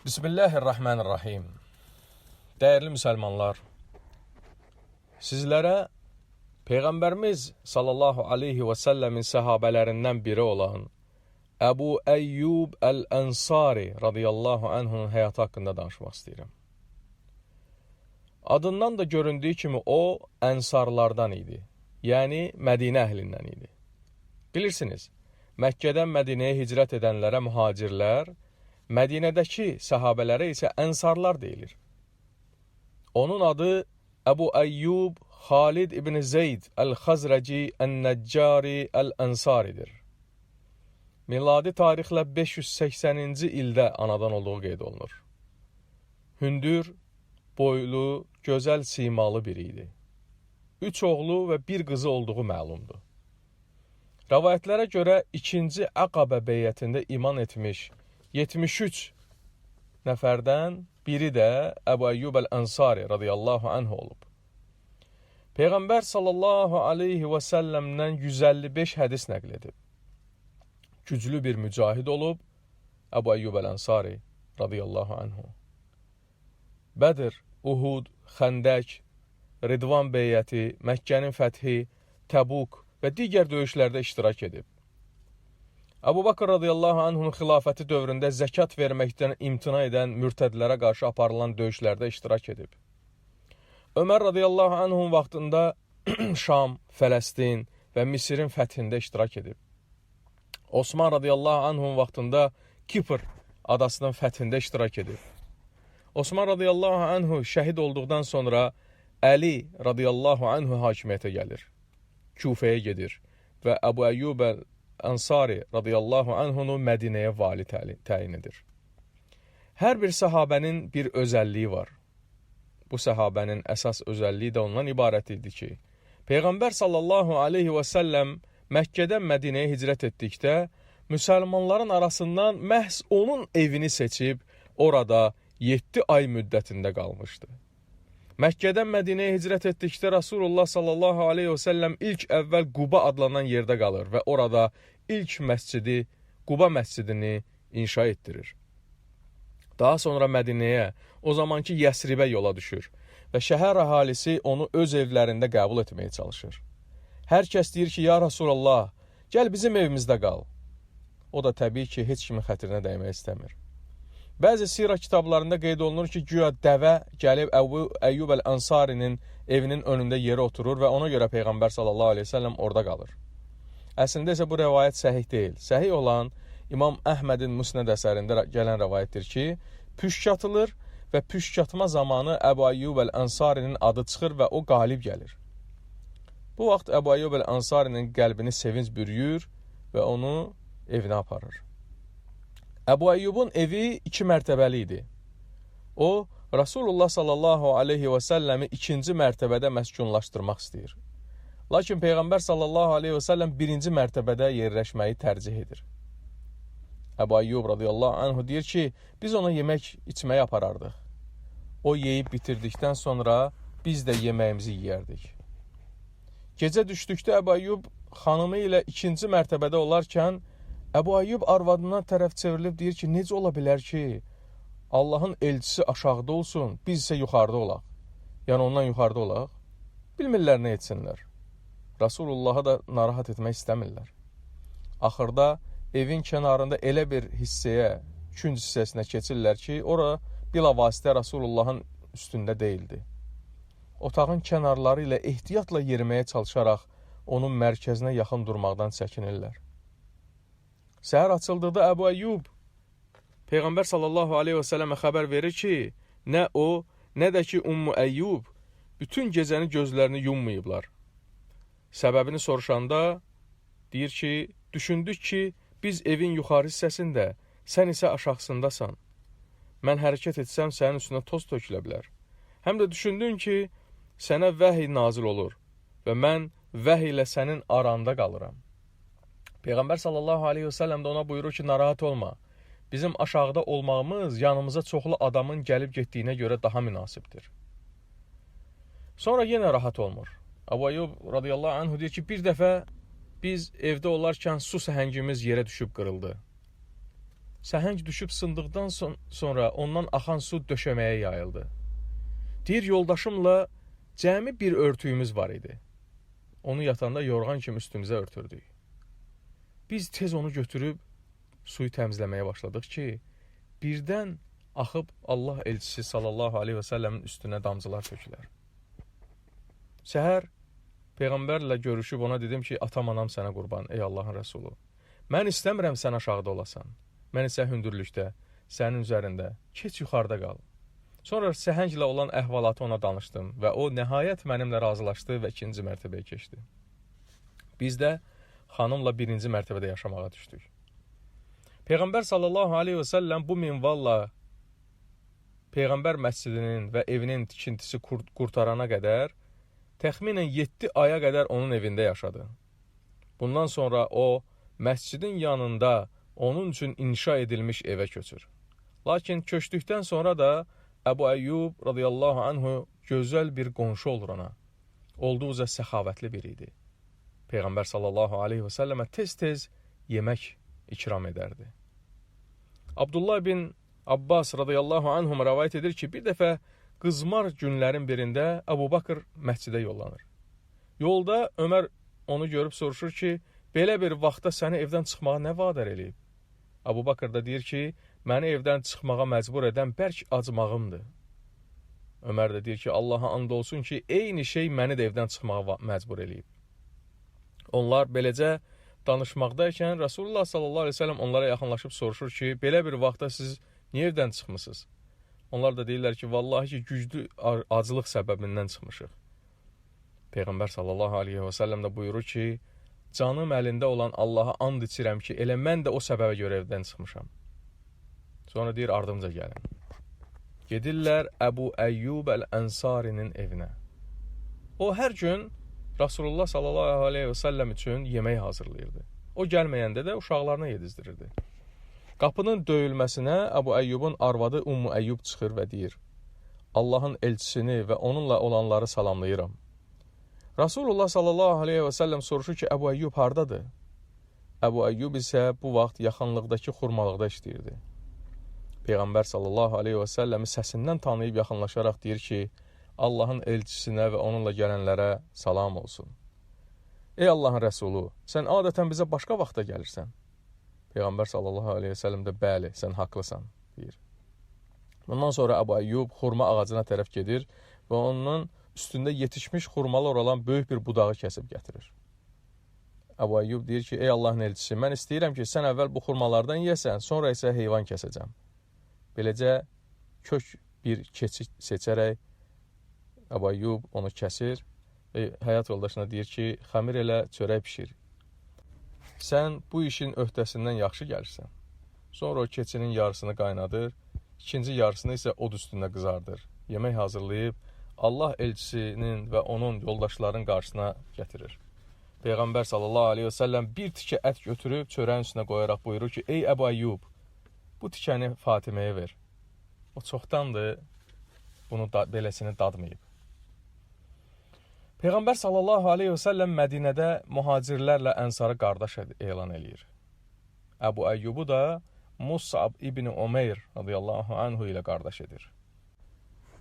Bismillahirrahmanirrahim. Değerli Müslümanlar, sizlere Peygamberimiz sallallahu aleyhi ve sellemin sahabelerinden biri olan Ebu Eyyub el-Ensari radıyallahu anh'ın hayatı hakkında danışmak istedim. Adından da göründüğü kimi o Ensarlardan idi. Yani Medine ehlinden idi. Bilirsiniz, Mekke'den Medine'ye hicret edenlere muhacirler, Medine'deki sahabelere ise Ensarlar deyilir. Onun adı Ebu Eyyub Halid İbni Zeyd el-Hazreci el-Neccari el-Ensaridir. Miladi tarixlə 580-ci ildə anadan olduğu qeyd olunur. Hündür, boylu, gözəl simalı biri idi. 3 oğlu və 1 qızı olduğu məlumdur. Rəvayətlərə görə 2-ci Əqabə beyyətində iman etmiş 73 nəfərdən biri də Ebu Eyyub el-Ensari radiyallahu anh olub. Peyğəmbər sallallahu aleyhi və səlləmdən 155 hədis nəql edib. Güclü bir mücahid olub Ebu Eyyub el-Ensari radiyallahu anhu. Bədir, Uhud, Xəndək, Ridvan beyyəti, Məkkənin fəthi, Təbuk və digər döyüşlərdə iştirak edib. Əbu Bakır radiyallahu anh'ın xilafəti dövründə zəkat verməkdən imtina edən mürtədlərə qarşı aparılan döyüşlərdə iştirak edib. Ömər radiyallahu anh'ın vaxtında Şam, Fələstin və Misirin fəthində iştirak edib. Osman radiyallahu anh'ın vaxtında Kipr adasının fəthində iştirak edib. Osman radiyallahu anh'ı şəhid olduqdan sonra Əli radiyallahu anh'ı hakimiyyətə gəlir. Küfəyə gedir və Əbu Eyyub el-Ensari radiyallahu anh'unu Mədinəyə vali təyin edir. Hər bir sahabənin bir özəlliyi var. Bu sahabənin əsas özəlliyi də ondan ibarət idi ki, Peyğəmbər sallallahu aleyhi və səlləm Məkkədən Mədinəyə hicrət etdikdə, müsəlmanların arasından məhz onun evini seçib, orada 7 ay müddətində qalmışdı. Məkkədən Mədinəyə hicrət etdikdə Rasulullah sallallahu aleyhi və səlləm ilk əvvəl Quba adlanan yerdə qalır və orada ilk məscidi, Quba məscidini inşa etdirir. Daha sonra Mədinəyə, o zamanki Yəsribə yola düşür və şəhər əhalisi onu öz evlərində qəbul etməyə çalışır. Hər kəs deyir ki, ya Rasulullah, gəl bizim evimizdə qal. O da təbii ki, heç kimin xətrinə dəymək istəmir. Bəzi sirə kitablarında qeyd olunur ki, güya dəvə gəlib Əbu Eyyub el-Ensarinin evinin önündə yerə oturur və ona görə Peyğəmbər sallallahu aleyhi ve sellem orada qalır. Əslində isə bu rəvayət səhih deyil. Səhih olan İmam Əhmədin Musnəd əsərində gələn rəvayətdir ki, püşk atılır və püşk atma zamanı Əbu Eyyub el-Ensarinin adı çıxır və o qalib gəlir. Bu vaxt Əbu Eyyub el-Ensarinin qəlbini sevinc bürüyür və onu evinə aparır. Əbu Eyyubun evi 2 mərtəbəli idi. O, Rasulullah sallallahu aleyhi və səlləmi 2-ci mərtəbədə məskunlaşdırmaq istəyir. Lakin Peyğəmbər sallallahu aleyhi və səlləm 1-ci mərtəbədə yerləşməyi tərcih edir. Əbu Eyyub radiyallahu anhu deyir ki, biz ona yemək içməyi aparardıq. O yeyib bitirdikdən sonra biz də yeməyimizi yeyərdik. Gecə düşdükdə Əbu Eyyub xanımı ilə 2-ci mərtəbədə olarkən, Əbu Eyyub arvadından tərəf çevrilib deyir ki, necə ola bilər ki, Allahın elçisi aşağıda olsun, biz isə yuxarıda olaq. Yəni ondan yuxarıda olaq. Bilmirlər nə etsinlər. Rasulullahı da narahat etmək istəmirlər. Axırda evin kənarında elə bir hissəyə, künc hissəsinə keçirlər ki, ora bilavasitə Rasulullahın üstündə deyildi. Otağın kənarları ilə ehtiyatla yeriməyə çalışaraq onun mərkəzinə yaxın durmaqdan çəkinirlər. Səhər açıldıqda Əbu Eyyub Peyğəmbər sallallahu aleyhi və səlləmə xəbər verir ki, nə o, nə də ki Ummu Eyyub bütün gecəni gözlərini yummayıblar. Səbəbini soruşanda deyir ki, düşündük ki, biz evin yuxarı hissəsində, sən isə aşağısındasan. Mən hərəkət etsəm sənin üstünə toz tökülə bilər. Həm də düşündün ki, sənə vəhiy nazil olur və mən vəhiy ilə sənin aranda qalıram. Peyğəmbər sallallahu aleyhi və səlləm də ona buyurur ki, narahat olma. Bizim aşağıda olmağımız yanımıza çoxlu adamın gəlib getdiyinə görə daha münasibdir. Sonra yenə rahat olmur. Əbu Eyyub radiyallahu anhu deyir ki, bir dəfə biz evdə olarkən su səhəngimiz yerə düşüb qırıldı. Səhəng düşüb sındıqdan sonra ondan axan su döşəməyə yayıldı. Deyir, yoldaşımla cəmi bir örtüyümüz var idi. Onu yatanda yorğan kimi üstümüzə örtürdük. Biz tez onu götürüb suyu təmizləməyə başladıq ki, birdən axıb Allah elçisi sallallahu aleyhi və səlləmin üstünə damcılar tökülər. Səhər Peyğəmbərlə görüşüb ona dedim ki, atam anam sənə qurban, ey Allahın Rəsulu. Mən istəmirəm sən aşağıda olasan. Mən isə hündürlükdə, sənin üzərində, keç yuxarıda qal. Sonra səhənglə olan əhvalatı ona danışdım və o nəhayət mənimlə razılaşdı və ikinci mərtəbəyə keçdi. Biz də xanımla birinci mərtəbədə yaşamağa düşdük. Peyğəmbər sallallahu aleyhi və səlləm bu minvalla Peyğəmbər məscidinin və evinin tikintisi qurtarana qədər təxminən 7 aya qədər onun evində yaşadı. Bundan sonra o, məscidin yanında onun üçün inşa edilmiş evə köçür. Lakin köçdükdən sonra da Əbu Əyyub radiyallahu anhu gözəl bir qonşu olur ona. Olduqca səxavətli biri idi. Peyğəmbər sallallahu aleyhi və səlləmə tez-tez yemək ikram edərdi. Abdullah bin Abbas radiyallahu anhum rəvayət edir ki, bir dəfə qızmar günlərin birində Əbu Bakır məscidə yollanır. Yolda Ömər onu görüb soruşur ki, belə bir vaxtda səni evdən çıxmağa nə vadar eləyib? Əbu Bakır da deyir ki, məni evdən çıxmağa məcbur edən bərk acmağımdır. Ömər də deyir ki, Allaha and olsun ki, eyni şey məni də evdən çıxmağa məcbur eləyib. Onlar beləcə danışmaqdaykən Rasulullah sallallahu aleyhi ve sellem onlara yaxınlaşıb soruşur ki, belə bir vaxtda siz niyə evdən çıxmısınız? Onlar da deyirlər ki, vallahi ki, güclü acılıq səbəbindən çıxmışıq. Peyğəmbər sallallahu aleyhi və səlləm də buyurur ki, canım əlində olan Allaha and içirəm ki, elə mən də o səbəbə görə evdən çıxmışam. Sonra deyir, ardımca gəlin. Gedirlər Əbu Əyyub Əl-Ənsarinin evinə. O, hər gün Rasulullah sallallahu aleyhi və səlləm üçün yemək hazırlayırdı. O gəlməyəndə də uşaqlarına yedizdirirdi. Qapının döyülməsinə Əbu Əyyubun arvadı Ummu Əyyub çıxır və deyir, Allahın elçisini və onunla olanları salamlayıram. Rasulullah sallallahu aleyhi və səlləm soruşur ki, Əbu Əyyub hardadır? Əbu Əyyub isə bu vaxt yaxınlıqdakı xurmalıqda işləyirdi. Peyğəmbər sallallahu aleyhi və səlləmi səsindən tanıyıb yaxınlaşaraq deyir ki, Allahın elçisinə və onunla gələnlərə salam olsun. Ey Allahın Rəsulu, sən adətən bizə başqa vaxtda gəlirsən. Peyğəmbər sallallahu aleyhi və səlləm də bəli, sən haqlısan, deyir. Bundan sonra Əbu Əyyub xurma ağacına tərəf gedir və ondan üstündə yetişmiş xurmalar olan böyük bir budağı kəsib gətirir. Əbu Əyyub deyir ki, ey Allahın elçisi, mən istəyirəm ki, sən əvvəl bu xurmalardan yeyəsən, sonra isə heyvan kəsəcəm. Beləcə, kök bir keçi seçərək Əbu Əyyub onu kəsir və həyat yoldaşına deyir ki, xəmir elə çörək pişir. Sən bu işin öhdəsindən yaxşı gəlirsən. Sonra o keçinin yarısını qaynadır, ikinci yarısını isə od üstündə qızardır. Yemək hazırlayıb, Allah elçisinin və onun yoldaşların qarşısına gətirir. Peyğəmbər sallallahu aleyhi və səlləm bir tikə ət götürüb çörəyin üstünə qoyaraq buyurur ki, ey Əbu Əyyub, bu tikəni Fatiməyə ver. O çoxdandır bunu beləsini dadmayıb. Peyğəmbər sallallahu aleyhi və səlləm Mədinədə mühacirlərlə ənsarı qardaş elan eləyir. Əbu Əyyubu da Mus'ab ibn Umeyr radiyallahu anhu ilə qardaş edir.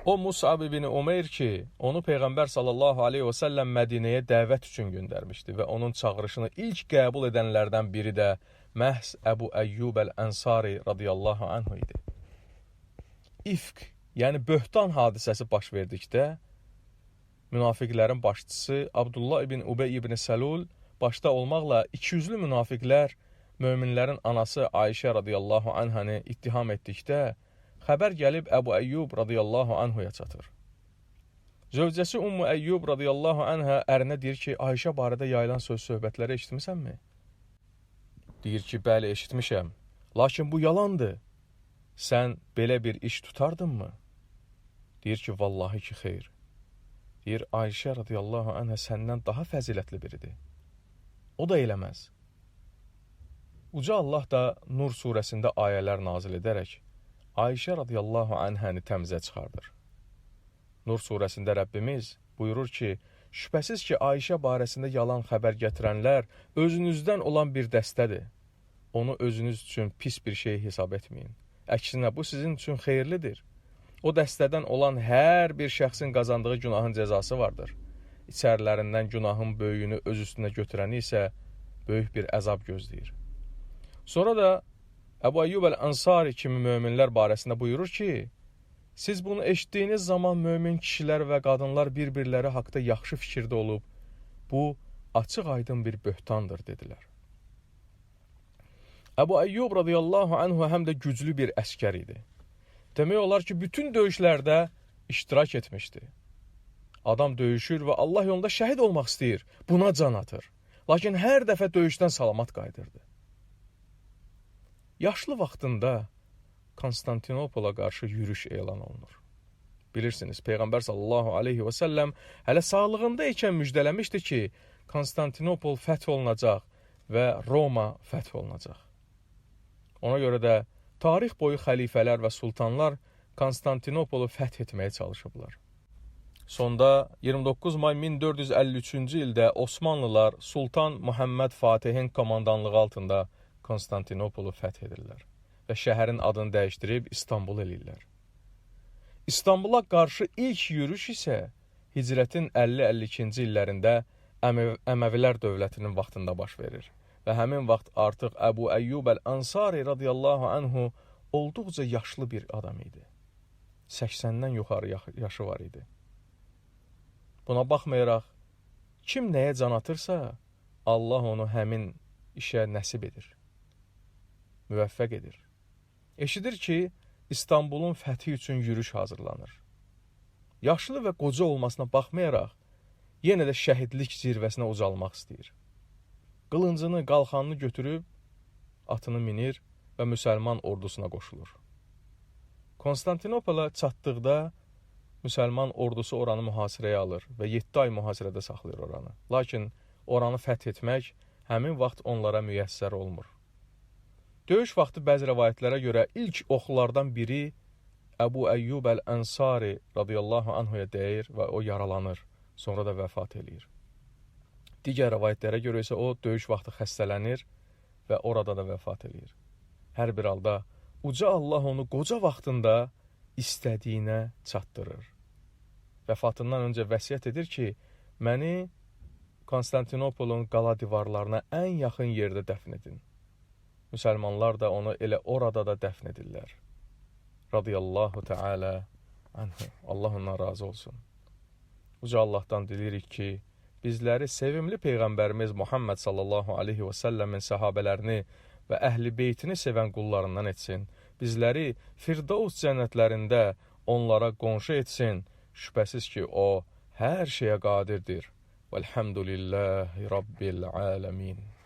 O Mus'ab ibn Umeyr ki, onu Peyğəmbər sallallahu aleyhi və səlləm Mədinəyə dəvət üçün göndərmişdi və onun çağırışını ilk qəbul edənlərdən biri də məhz Əbu Əyyub Əl-Ənsari radiyallahu anhu idi. İfk, yəni böhtan hadisəsi baş verdikdə, münafiqlərin başçısı Abdullah ibn Ubey ibn Səlul başda olmaqla 200'lü münafiqlər möminlərin anası Ayşə radiyallahu anhəni ittiham etdikdə, xəbər gəlib Əbu Əyyub radiyallahu anhuya çatır. Zövcəsi Ummu Əyyub radiyallahu anhə ərinə deyir ki, Ayşə barədə yayılan söz-söhbətləri eşitmisənmi? Deyir ki, bəli, eşitmişəm. Lakin bu yalandır. Sən belə bir iş tutardınmı? Deyir ki, vallahi ki, xeyr. Deyir, Ayşə radiyallahu anhə səndən daha fəzilətli biridir. O da eləməz. Uca Allah da Nur surəsində ayələr nazil edərək, Ayşə radiyallahu anhəni təmizə çıxardır. Nur surəsində Rəbbimiz buyurur ki, şübhəsiz ki, Ayşə barəsində yalan xəbər gətirənlər özünüzdən olan bir dəstədir. onu özünüz üçün pis bir şey hesab etməyin. Əksinə, bu sizin üçün xeyirlidir. O dəstədən olan hər bir şəxsin qazandığı günahın cəzası vardır. İçərilərindən günahın böyüyünü öz üstünə götürəni isə böyük bir əzab gözləyir. Sonra da Əbu Əyyub Əl-Ənsari kimi möminlər barəsində buyurur ki, siz bunu eşitdiyiniz zaman mömin kişilər və qadınlar bir-birləri haqda yaxşı fikirdə olub, bu açıq aydın bir böhtandır, dedilər. Əbu Əyyub radiyallahu anhu həm də güclü bir əskər idi. Demək olar ki, bütün döyüşlərdə iştirak etmişdi. Adam döyüşür və Allah yolunda şəhid olmaq istəyir, buna can atır. Lakin hər dəfə döyüşdən salamat qayıdırdı. Yaşlı vaxtında Konstantinopola qarşı yürüş elan olunur. Bilirsiniz, Peyğəmbər sallallahu aleyhi və səlləm hələ sağlığında ikən müjdələmişdi ki, Konstantinopol fəth olunacaq və Roma fəth olunacaq. Ona görə də tarix boyu xəlifələr və sultanlar Konstantinopolu fəth etməyə çalışıblar. Sonda 29 may 1453-cü ildə Osmanlılar Sultan Muhammed Fatihin komandanlığı altında Konstantinopolu fəth edirlər və şəhərin adını dəyişdirib İstanbul eləyirlər. İstanbula qarşı ilk yürüş isə hicrətin 50-52-ci illərində Əməvilər dövlətinin vaxtında baş verir və həmin vaxt artıq Əbu Əyyub Əl-Ənsari radiyallahu anhu olduqca yaşlı bir adam idi. 80-dən yuxarı yaşı var idi. Buna baxmayaraq, kim nəyə can atırsa, Allah onu həmin işə nəsib edir, müvəffəq edir. Eşidir ki, İstanbulun fəthi üçün yürüş hazırlanır. Yaşlı və qoca olmasına baxmayaraq, yenə də şəhidlik zirvəsinə ucalmaq istəyir. Qılıncını, qalxanını götürüb, atını minir və müsəlman ordusuna qoşulur. Konstantinopola çatdıqda, müsəlman ordusu oranı mühasirəyə alır və 7 ay mühasirədə saxlayır oranı. Lakin oranı fəth etmək həmin vaxt onlara müyəssər olmur. Döyüş vaxtı bəzi rəvayətlərə görə ilk oxlardan biri Əbu Əyyub Əl-Ənsari radiyallahu anhuya dəyir və o yaralanır, sonra da vəfat eləyir. Digər rəvayətlərə görə isə o döyüş vaxtı xəstələnir və orada da vəfat eləyir. Hər bir halda uca Allah onu qoca vaxtında istədiyinə çatdırır. Vəfatından öncə vəsiyyət edir ki, məni Konstantinopolun qala divarlarına ən yaxın yerdə dəfn edin. Müsəlmanlar da onu elə orada da dəfn edirlər. Radiyallahu Teala anhu. Allah ondan razı olsun. Uca Allahdan dilirik ki, bizləri sevimli Peyğəmbərimiz Muhammed sallallahu aleyhi və səlləmin səhabələrini və əhl-i beytini sevən qullarından etsin. Bizləri Firdavs cənnətlərində onlara qonşu etsin. Şübhəsiz ki, o hər şeyə qadirdir. Velhamdülillahi Rabbil aləmin.